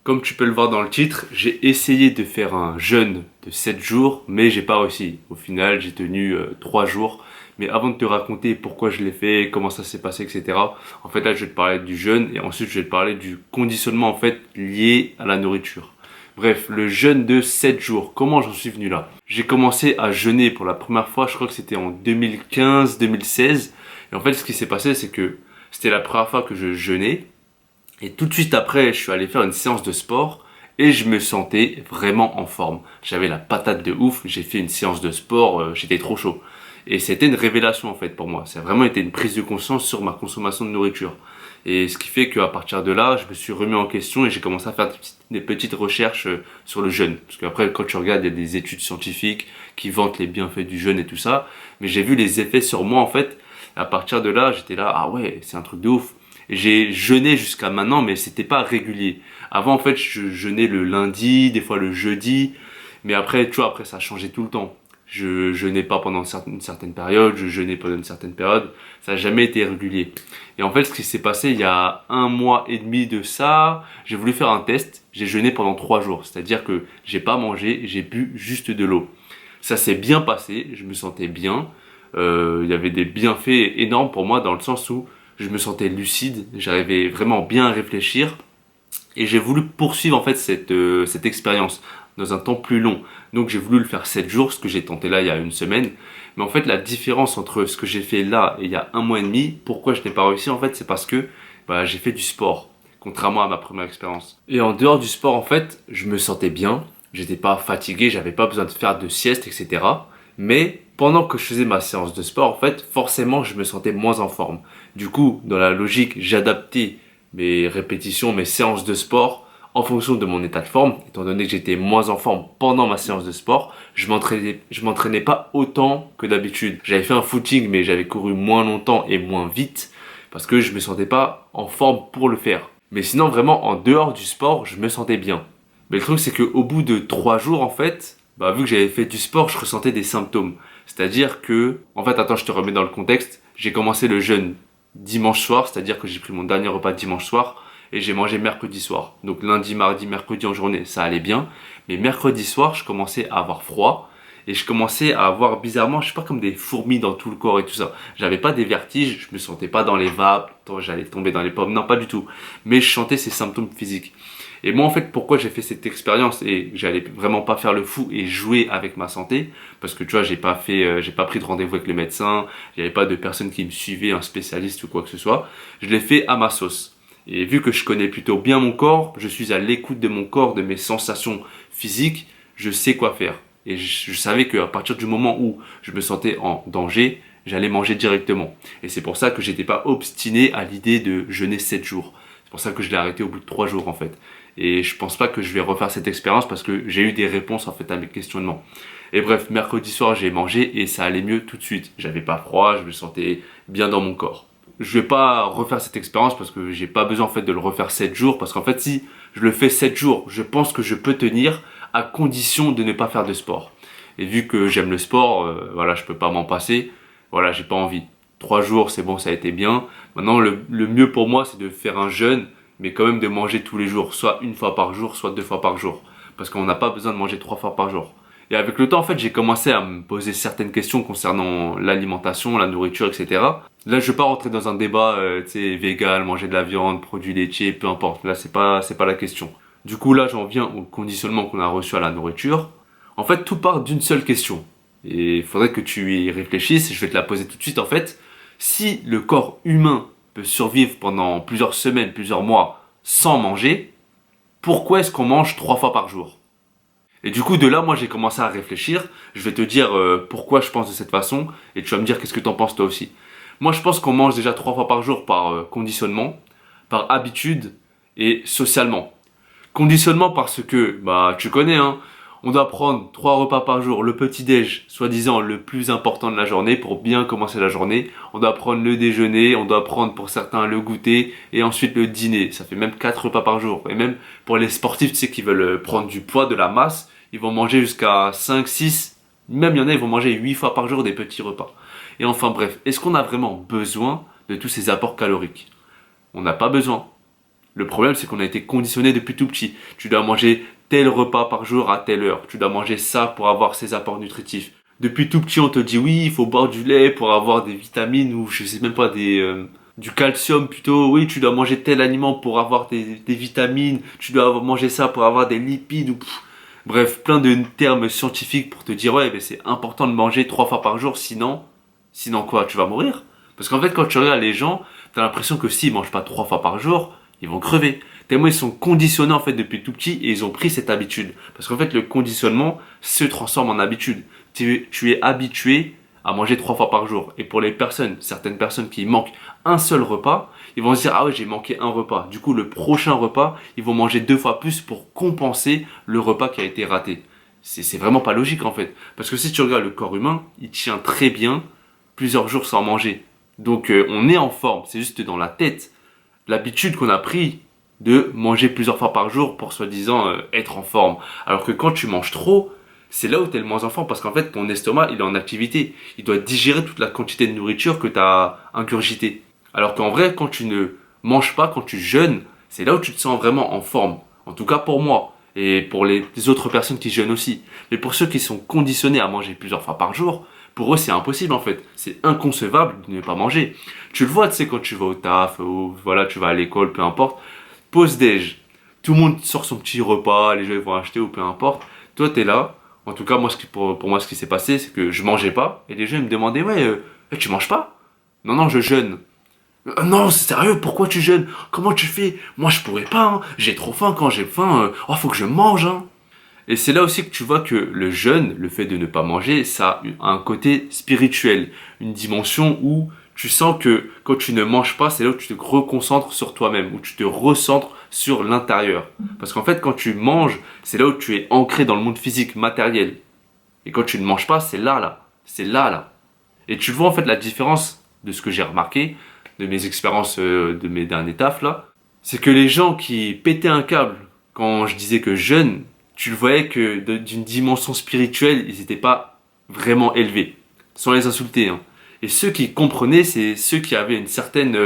Comme tu peux le voir dans le titre, j'ai essayé de faire un jeûne de 7 jours, mais j'ai pas réussi. Au final, j'ai tenu 3 jours. Mais avant de te raconter pourquoi je l'ai fait, comment ça s'est passé, etc. En fait, là, je vais te parler du jeûne et ensuite, je vais te parler du conditionnement, en fait, lié à la nourriture. Bref, le jeûne de 7 jours. Comment j'en suis venu là? J'ai commencé à jeûner pour la première fois, je crois que c'était en 2015-2016. Et en fait, ce qui s'est passé, c'est que c'était la première fois que je jeûnais. Et tout de suite après, je suis allé faire une séance de sport et je me sentais vraiment en forme. J'avais la patate de ouf, j'ai fait une séance de sport, j'étais trop chaud. Et c'était une révélation en fait pour moi. Ça a vraiment été une prise de conscience sur ma consommation de nourriture. Et ce qui fait qu'à partir de là, je me suis remis en question et j'ai commencé à faire des petites recherches sur le jeûne. Parce qu'après, quand tu regardes, il y a des études scientifiques qui vantent les bienfaits du jeûne et tout ça. Mais j'ai vu les effets sur moi en fait. À partir de là, j'étais là, ah ouais, c'est un truc de ouf. J'ai jeûné jusqu'à maintenant, mais c'était pas régulier. Avant, en fait, je jeûnais le lundi, des fois le jeudi. Mais après, tu vois, après, ça a changé tout le temps. Je jeûnais pas pendant une certaine période, je jeûnais pendant une certaine période. Ça n'a jamais été régulier. Et en fait, ce qui s'est passé il y a 1 mois et demi de ça, j'ai voulu faire un test. J'ai jeûné pendant 3 jours. C'est-à-dire que j'ai pas mangé, j'ai bu juste de l'eau. Ça s'est bien passé, je me sentais bien. Il y avait des bienfaits énormes pour moi dans le sens où je me sentais lucide, j'arrivais vraiment bien à réfléchir et j'ai voulu poursuivre en fait cette expérience dans un temps plus long. Donc j'ai voulu le faire 7 jours, ce que j'ai tenté là il y a une semaine. Mais en fait la différence entre ce que j'ai fait là et il y a 1 mois et demi, pourquoi je n'ai pas réussi en fait, c'est parce que j'ai fait du sport, contrairement à ma première expérience. Et en dehors du sport en fait, je me sentais bien, j'étais pas fatigué, j'avais pas besoin de faire de sieste, etc. Mais pendant que je faisais ma séance de sport, en fait, forcément, je me sentais moins en forme. Du coup, dans la logique, j'adaptais mes répétitions, mes séances de sport en fonction de mon état de forme. Étant donné que j'étais moins en forme pendant ma séance de sport, je m'entraînais pas autant que d'habitude. J'avais fait un footing, mais j'avais couru moins longtemps et moins vite parce que je me sentais pas en forme pour le faire. Mais sinon, vraiment, en dehors du sport, je me sentais bien. Mais le truc, c'est qu'au bout de 3 jours, en fait, vu que j'avais fait du sport, je ressentais des symptômes. C'est-à-dire que, en fait, attends, je te remets dans le contexte. J'ai commencé le jeûne dimanche soir, c'est-à-dire que j'ai pris mon dernier repas dimanche soir et j'ai mangé mercredi soir. Donc lundi, mardi, mercredi en journée, ça allait bien. Mais mercredi soir, je commençais à avoir froid et je commençais à avoir bizarrement, je sais pas, comme des fourmis dans tout le corps et tout ça. J'avais pas des vertiges, je me sentais pas dans les vapes, j'allais tomber dans les pommes, non pas du tout. Mais je sentais ces symptômes physiques. Et moi, en fait, pourquoi j'ai fait cette expérience et j'allais vraiment pas faire le fou et jouer avec ma santé, parce que tu vois, j'ai pas pris de rendez-vous avec le médecin, il n'y avait pas de personne qui me suivait, un spécialiste ou quoi que ce soit. Je l'ai fait à ma sauce. Et vu que je connais plutôt bien mon corps, je suis à l'écoute de mon corps, de mes sensations physiques, je sais quoi faire. Et je savais qu'à partir du moment où je me sentais en danger, j'allais manger directement. Et c'est pour ça que j'étais pas obstiné à l'idée de jeûner 7 jours. C'est pour ça que je l'ai arrêté au bout de 3 jours en fait. Et je pense pas que je vais refaire cette expérience parce que j'ai eu des réponses en fait à mes questionnements. Et bref, mercredi soir j'ai mangé et ça allait mieux tout de suite. J'avais pas froid, je me sentais bien dans mon corps. Je vais pas refaire cette expérience parce que j'ai pas besoin en fait de le refaire 7 jours parce qu'en fait si je le fais 7 jours, je pense que je peux tenir à condition de ne pas faire de sport. Et vu que j'aime le sport, voilà, je peux pas m'en passer. Voilà, j'ai pas envie. 3 jours, c'est bon, ça a été bien. Maintenant, le mieux pour moi, c'est de faire un jeûne mais quand même de manger tous les jours, soit une fois par jour, soit 2 fois par jour. Parce qu'on n'a pas besoin de manger 3 fois par jour. Et avec le temps, en fait, j'ai commencé à me poser certaines questions concernant l'alimentation, la nourriture, etc. Là, je vais pas rentrer dans un débat, tu sais, vegan, manger de la viande, produits laitiers, peu importe. Là, c'est pas la question. Du coup, là, j'en viens au conditionnement qu'on a reçu à la nourriture. En fait, tout part d'une seule question. Et il faudrait que tu y réfléchisses, je vais te la poser tout de suite, en fait. Si le corps humain peut survivre pendant plusieurs semaines, plusieurs mois sans manger, pourquoi est-ce qu'on mange 3 fois par jour? Et du coup, de là, moi, j'ai commencé à réfléchir. Je vais te dire pourquoi je pense de cette façon et tu vas me dire qu'est-ce que tu en penses toi aussi. Moi, je pense qu'on mange déjà 3 fois par jour par conditionnement, par habitude et socialement. Conditionnement parce que, tu connais, hein, on doit prendre 3 repas par jour, le petit-déj, soi-disant le plus important de la journée pour bien commencer la journée. On doit prendre le déjeuner, on doit prendre pour certains le goûter et ensuite le dîner. Ça fait même 4 repas par jour. Et même pour les sportifs, tu sais, qui veulent prendre du poids, de la masse, ils vont manger jusqu'à 5, 6, même il y en a, ils vont manger 8 fois par jour des petits repas. Et enfin bref, est-ce qu'on a vraiment besoin de tous ces apports caloriques? On n'a pas besoin. Le problème, c'est qu'on a été conditionné depuis tout petit. Tu dois manger tel repas par jour à telle heure. Tu dois manger ça pour avoir ces apports nutritifs. Depuis tout petit, on te dit oui, il faut boire du lait pour avoir des vitamines ou je sais même pas du calcium plutôt. Oui, tu dois manger tel aliment pour avoir des vitamines. Tu dois manger ça pour avoir des lipides ou bref, plein de termes scientifiques pour te dire ouais, mais c'est important de manger 3 fois par jour, sinon quoi, tu vas mourir. Parce qu'en fait, quand tu regardes les gens, t'as l'impression que s'ils mangent pas 3 fois par jour, ils vont crever. Tellement ils sont conditionnés en fait depuis tout petit et ils ont pris cette habitude. Parce qu'en fait, le conditionnement se transforme en habitude. Tu es habitué à manger 3 fois par jour. Et pour les personnes, certaines personnes qui manquent un seul repas, ils vont se dire ah ouais, j'ai manqué un repas. Du coup, le prochain repas, ils vont manger 2 fois plus pour compenser le repas qui a été raté. C'est vraiment pas logique en fait. Parce que si tu regardes le corps humain, il tient très bien plusieurs jours sans manger. Donc on est en forme, c'est juste dans la tête. L'habitude qu'on a pris de manger plusieurs fois par jour pour soi-disant être en forme. Alors que quand tu manges trop, c'est là où tu es le moins en forme parce qu'en fait ton estomac il est en activité. Il doit digérer toute la quantité de nourriture que tu as ingurgitée. Alors qu'en vrai, quand tu ne manges pas, quand tu jeûnes, c'est là où tu te sens vraiment en forme. En tout cas pour moi et pour les autres personnes qui jeûnent aussi. Mais pour ceux qui sont conditionnés à manger plusieurs fois par jour, pour eux, c'est impossible en fait. C'est inconcevable de ne pas manger. Tu le vois, tu sais, quand tu vas au taf, ou voilà, tu vas à l'école, peu importe. Pause déj. Tout le monde sort son petit repas, les gens ils vont acheter ou peu importe. Toi, t'es là. En tout cas, moi, pour moi, ce qui s'est passé, c'est que je mangeais pas. Et les gens ils me demandaient, ouais, tu manges pas? Non, non, je jeûne. Non, c'est sérieux, pourquoi tu jeûnes? Comment tu fais? Moi, je pourrais pas, hein. J'ai trop faim quand j'ai faim. Oh, faut que je mange, hein. Et c'est là aussi que tu vois que le jeûne, le fait de ne pas manger, ça a un côté spirituel, une dimension où tu sens que quand tu ne manges pas, c'est là où tu te reconcentres sur toi-même, où tu te recentres sur l'intérieur. Parce qu'en fait, quand tu manges, c'est là où tu es ancré dans le monde physique, matériel. Et quand tu ne manges pas, c'est là, là. C'est là, là. Et tu vois en fait la différence de ce que j'ai remarqué, de mes expériences de mes derniers tafs là, c'est que les gens qui pétaient un câble quand je disais que jeûne, tu le voyais que d'une dimension spirituelle, ils n'étaient pas vraiment élevés, sans les insulter, hein. Et ceux qui comprenaient, c'est ceux qui avaient une certaine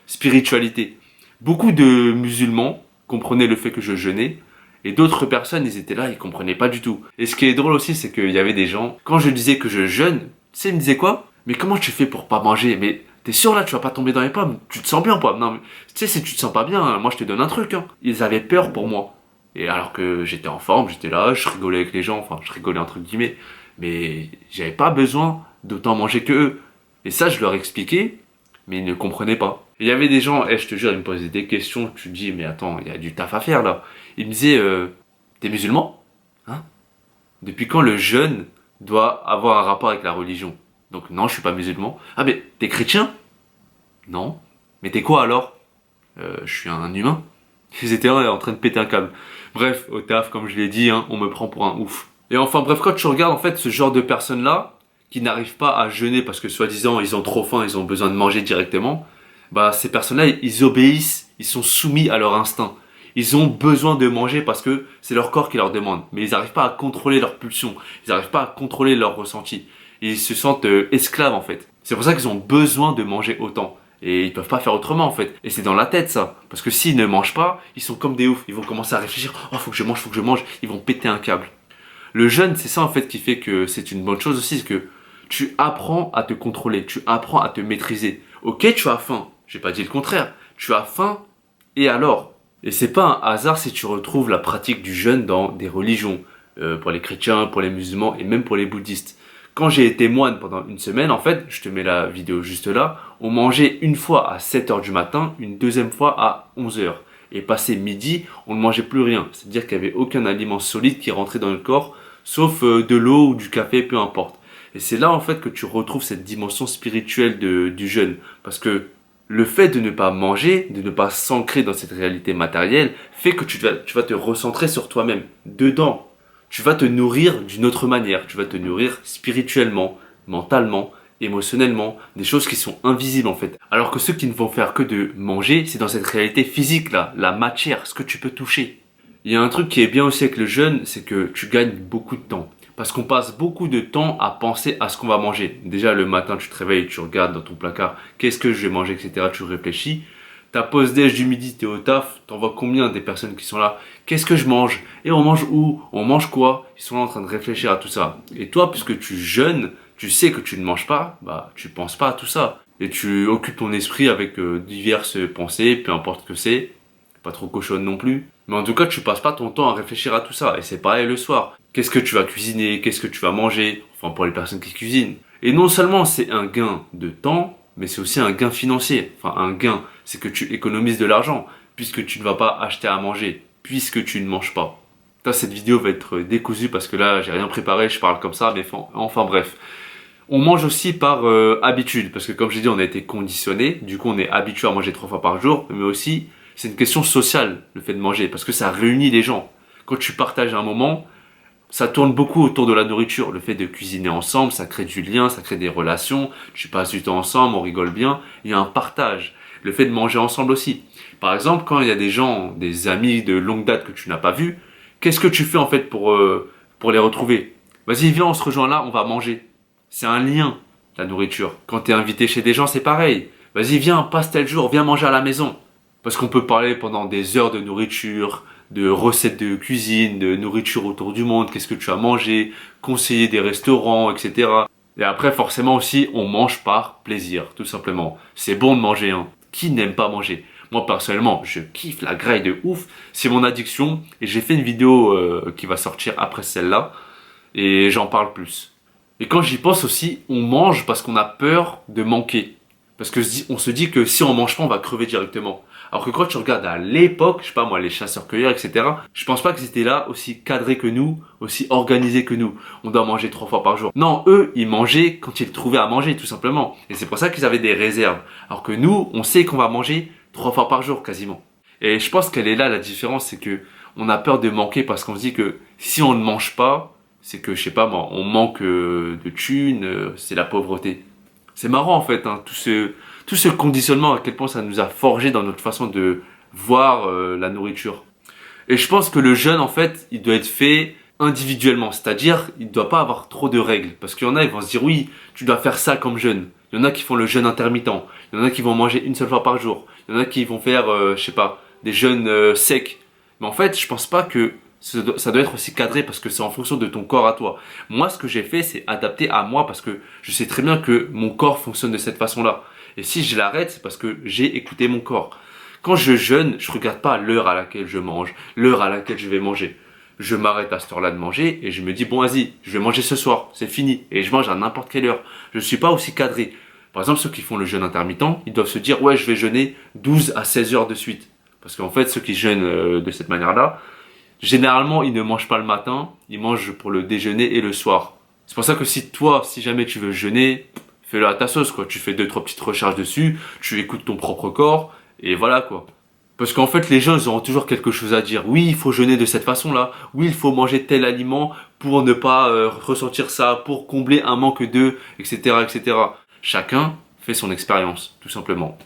spiritualité. Beaucoup de musulmans comprenaient le fait que je jeûnais, et d'autres personnes, ils étaient là, ils comprenaient pas du tout. Et ce qui est drôle aussi, c'est qu'il y avait des gens, quand je disais que je jeûne, tu sais, ils me disaient quoi? Mais comment tu fais pour pas manger? Mais t'es sûr là, tu vas pas tomber dans les pommes? Tu te sens bien, quoi? Non, mais, tu sais, si tu te sens pas bien, moi je te donne un truc, hein. Ils avaient peur pour moi. Et alors que j'étais en forme, j'étais là, je rigolais avec les gens, enfin je rigolais entre guillemets, mais j'avais pas besoin d'autant manger que eux. Et ça, je leur expliquais, mais ils ne comprenaient pas. Et il y avait des gens, je te jure, ils me posaient des questions, tu te dis, mais attends, il y a du taf à faire là. Ils me disaient, t'es musulman? Hein? Depuis quand le jeûne doit avoir un rapport avec la religion? Donc non, je suis pas musulman. Ah mais t'es chrétien? Non. Mais t'es quoi alors? Je suis un humain. Ils étaient en train de péter un câble. Bref, au taf, comme je l'ai dit, hein, on me prend pour un ouf. Et enfin, bref, quand tu regardes en fait ce genre de personnes-là, qui n'arrivent pas à jeûner parce que soi-disant ils ont trop faim, ils ont besoin de manger directement, bah ces personnes-là, ils obéissent, ils sont soumis à leur instinct. Ils ont besoin de manger parce que c'est leur corps qui leur demande. Mais ils n'arrivent pas à contrôler leurs pulsions, ils n'arrivent pas à contrôler leurs ressentis. Ils se sentent esclaves en fait. C'est pour ça qu'ils ont besoin de manger autant. Et ils peuvent pas faire autrement en fait. Et c'est dans la tête ça. Parce que s'ils ne mangent pas, ils sont comme des oufs. Ils vont commencer à réfléchir. Oh, faut que je mange, faut que je mange. Ils vont péter un câble. Le jeûne, c'est ça en fait qui fait que c'est une bonne chose aussi. C'est que tu apprends à te contrôler. Tu apprends à te maîtriser. Ok, tu as faim. J'ai pas dit le contraire. Tu as faim. Et alors? Et c'est pas un hasard si tu retrouves la pratique du jeûne dans des religions. Pour les chrétiens, pour les musulmans et même pour les bouddhistes. Quand j'ai été moine pendant une semaine, en fait, je te mets la vidéo juste là, on mangeait une fois à 7h du matin, une deuxième fois à 11h. Et passé midi, on ne mangeait plus rien. C'est-à-dire qu'il n'y avait aucun aliment solide qui rentrait dans le corps, sauf de l'eau ou du café, peu importe. Et c'est là en fait que tu retrouves cette dimension spirituelle du jeûne. Parce que le fait de ne pas manger, de ne pas s'ancrer dans cette réalité matérielle, fait que tu vas te recentrer sur toi-même, dedans. Tu vas te nourrir d'une autre manière, tu vas te nourrir spirituellement, mentalement, émotionnellement, des choses qui sont invisibles en fait. Alors que ceux qui ne vont faire que de manger, c'est dans cette réalité physique là, la matière, ce que tu peux toucher. Il y a un truc qui est bien aussi avec le jeûne, c'est que tu gagnes beaucoup de temps. Parce qu'on passe beaucoup de temps à penser à ce qu'on va manger. Déjà le matin tu te réveilles, tu regardes dans ton placard, qu'est-ce que je vais manger, etc. Tu réfléchis. Ta pause déj du midi, t'es au taf, t'en vois combien des personnes qui sont là? Qu'est-ce que je mange? Et on mange où? On mange quoi? Ils sont là en train de réfléchir à tout ça. Et toi, puisque tu jeûnes, tu sais que tu ne manges pas, bah tu penses pas à tout ça. Et tu occupes ton esprit avec diverses pensées, peu importe ce que c'est, pas trop cochonne non plus. Mais en tout cas, tu passes pas ton temps à réfléchir à tout ça. Et c'est pareil le soir. Qu'est-ce que tu vas cuisiner? Qu'est-ce que tu vas manger? Enfin, pour les personnes qui cuisinent. Et non seulement c'est un gain de temps, mais c'est aussi un gain financier. Enfin, un gain, c'est que tu économises de l'argent, puisque tu ne vas pas acheter à manger, puisque tu ne manges pas. Là, cette vidéo va être décousue parce que là, j'ai rien préparé, je parle comme ça, mais enfin bref. On mange aussi par habitude, parce que comme j'ai dit, on a été conditionné, du coup on est habitué à manger 3 fois par jour, mais aussi c'est une question sociale, le fait de manger, parce que ça réunit les gens. Quand tu partages un moment, ça tourne beaucoup autour de la nourriture, le fait de cuisiner ensemble, ça crée du lien, ça crée des relations, tu passes du temps ensemble, on rigole bien, il y a un partage. Le fait de manger ensemble aussi. Par exemple, quand il y a des gens, des amis de longue date que tu n'as pas vus, qu'est-ce que tu fais en fait pour les retrouver? Vas-y, viens, on se rejoint là, on va manger. C'est un lien, la nourriture. Quand tu es invité chez des gens, c'est pareil. Vas-y, viens, passe tel jour, viens manger à la maison. Parce qu'on peut parler pendant des heures de nourriture, de recettes de cuisine, de nourriture autour du monde, qu'est-ce que tu as mangé, conseiller des restaurants, etc. Et après, forcément aussi, on mange par plaisir, tout simplement. C'est bon de manger, hein. Qui n'aime pas manger? Moi, personnellement, je kiffe la graille de ouf. C'est mon addiction. Et j'ai fait une vidéo qui va sortir après celle-là. Et j'en parle plus. Et quand j'y pense aussi, on mange parce qu'on a peur de manquer. Parce que on se dit que si on mange pas, on va crever directement. Alors que quand tu regardes à l'époque, je sais pas moi, les chasseurs-cueilleurs, etc., je pense pas qu'ils étaient là aussi cadrés que nous, aussi organisés que nous. On doit manger 3 fois par jour. Non, eux, ils mangeaient quand ils trouvaient à manger, tout simplement. Et c'est pour ça qu'ils avaient des réserves. Alors que nous, on sait qu'on va manger 3 fois par jour, quasiment. Et je pense qu'elle est là, la différence, c'est que on a peur de manquer parce qu'on se dit que si on ne mange pas, c'est que, je sais pas moi, on manque de thunes, c'est la pauvreté. C'est marrant en fait, hein, tout ce conditionnement, à quel point ça nous a forgé dans notre façon de voir la nourriture. Et je pense que le jeûne, en fait, il doit être fait individuellement, c'est-à-dire il ne doit pas avoir trop de règles. Parce qu'il y en a, ils vont se dire oui, tu dois faire ça comme jeûne. Il y en a qui font le jeûne intermittent. Il y en a qui vont manger une seule fois par jour. Il y en a qui vont faire, je sais pas, des jeûnes secs. Mais en fait, je pense pas que ça doit être aussi cadré parce que c'est en fonction de ton corps à toi. Moi, ce que j'ai fait, c'est adapter à moi parce que je sais très bien que mon corps fonctionne de cette façon-là. Et si je l'arrête, c'est parce que j'ai écouté mon corps. Quand je jeûne, je regarde pas l'heure à laquelle je mange, l'heure à laquelle je vais manger. Je m'arrête à cette heure-là de manger et je me dis bon vas-y, je vais manger ce soir, c'est fini. Et je mange à n'importe quelle heure. Je ne suis pas aussi cadré. Par exemple, ceux qui font le jeûne intermittent, ils doivent se dire ouais, je vais jeûner 12 à 16 heures de suite. Parce qu'en fait, ceux qui jeûnent de cette manière-là, généralement, ils ne mangent pas le matin, ils mangent pour le déjeuner et le soir. C'est pour ça que si jamais tu veux jeûner, fais-le à ta sauce, quoi. Tu fais 2-3 petites recherches dessus, tu écoutes ton propre corps, et voilà, quoi. Parce qu'en fait, les gens, ils auront toujours quelque chose à dire. Oui, il faut jeûner de cette façon-là. Oui, il faut manger tel aliment pour ne pas ressentir ça, pour combler un manque d'eux, etc., etc. Chacun fait son expérience, tout simplement.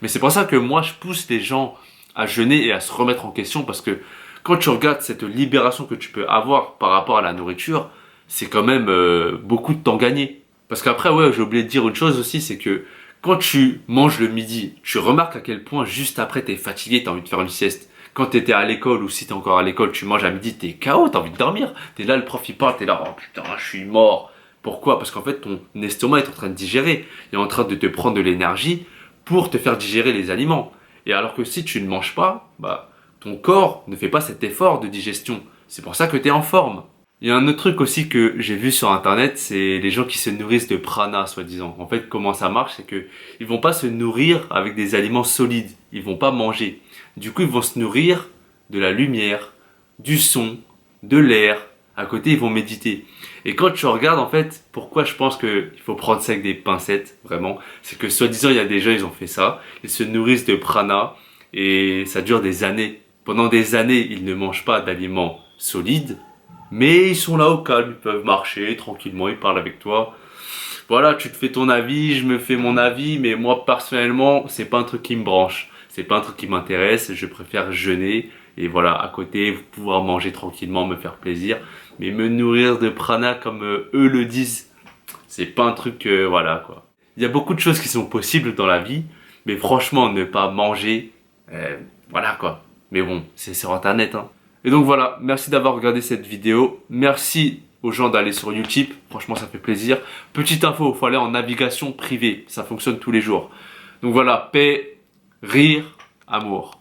Mais c'est pour ça que moi, je pousse les gens à jeûner et à se remettre en question parce que quand tu regardes cette libération que tu peux avoir par rapport à la nourriture, c'est quand même beaucoup de temps gagné. Parce qu'après, ouais, j'ai oublié de dire une chose aussi, c'est que quand tu manges le midi, tu remarques à quel point juste après t'es fatigué, t'as envie de faire une sieste. Quand t'étais à l'école ou si t'es encore à l'école, tu manges à midi, t'es KO, t'as envie de dormir. T'es là, le prof il parle, t'es là, oh putain, je suis mort. Pourquoi? Parce qu'en fait, ton estomac est en train de digérer. Il est en train de te prendre de l'énergie pour te faire digérer les aliments. Et alors que si tu ne manges pas, bah, ton corps ne fait pas cet effort de digestion. C'est pour ça que tu es en forme. Il y a un autre truc aussi que j'ai vu sur internet, c'est les gens qui se nourrissent de prana, soi-disant. En fait, comment ça marche, c'est que ils vont pas se nourrir avec des aliments solides. Ils vont pas manger. Du coup, ils vont se nourrir de la lumière, du son, de l'air. À côté, ils vont méditer. Et quand tu regardes, en fait, pourquoi je pense qu'il faut prendre ça avec des pincettes, vraiment, c'est que soi-disant, il y a des gens, ils ont fait ça. Ils se nourrissent de prana et ça dure des années. Pendant des années, ils ne mangent pas d'aliments solides, mais ils sont là au calme, ils peuvent marcher tranquillement, ils parlent avec toi. Voilà, tu te fais ton avis, je me fais mon avis, mais moi personnellement, c'est pas un truc qui me branche, c'est pas un truc qui m'intéresse, je préfère jeûner et voilà, à côté, pouvoir manger tranquillement, me faire plaisir, mais me nourrir de prana comme eux le disent, c'est pas un truc, voilà quoi. Il y a beaucoup de choses qui sont possibles dans la vie, Mais franchement, ne pas manger, voilà quoi. Mais bon, c'est sur internet, hein. Et donc voilà, merci d'avoir regardé cette vidéo. Merci aux gens d'aller sur Utip, franchement ça fait plaisir. Petite info, il faut aller en navigation privée, ça fonctionne tous les jours. Donc voilà, paix, rire, amour.